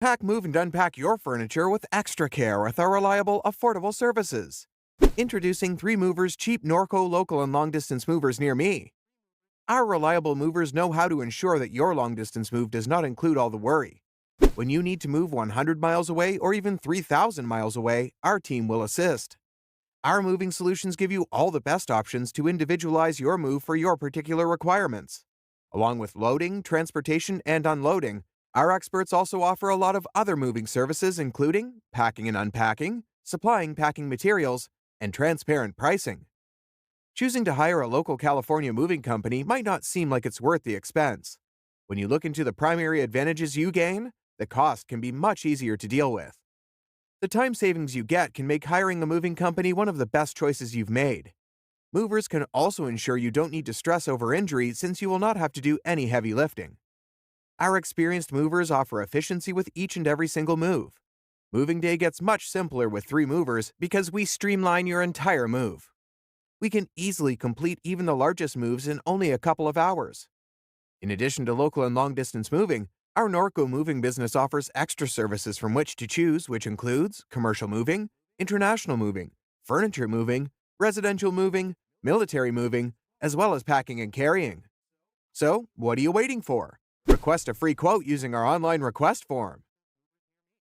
Pack, move, and unpack your furniture with extra care with our reliable, affordable services. Introducing 3 Movers cheap Norco local and long-distance movers near me. Our reliable movers know how to ensure that your long-distance move does not include all the worry. When you need to move 100 miles away or even 3,000 miles away, our team will assist. Our moving solutions give you all the best options to individualize your move for your particular requirements. Along with loading, transportation, and unloading, our experts also offer a lot of other moving services including packing and unpacking, supplying packing materials, and transparent pricing. Choosing to hire a local California moving company might not seem like it's worth the expense. When you look into the primary advantages you gain, the cost can be much easier to deal with. The time savings you get can make hiring a moving company one of the best choices you've made. Movers can also ensure you don't need to stress over injury since you will not have to do any heavy lifting. Our experienced movers offer efficiency with each and every single move. Moving day gets much simpler with 3 movers because we streamline your entire move. We can easily complete even the largest moves in only a couple of hours. In addition to local and long-distance moving, our Norco moving business offers extra services from which to choose, which includes commercial moving, international moving, furniture moving, residential moving, military moving, as well as packing and carrying. So, what are you waiting for? Request a free quote using our online request form.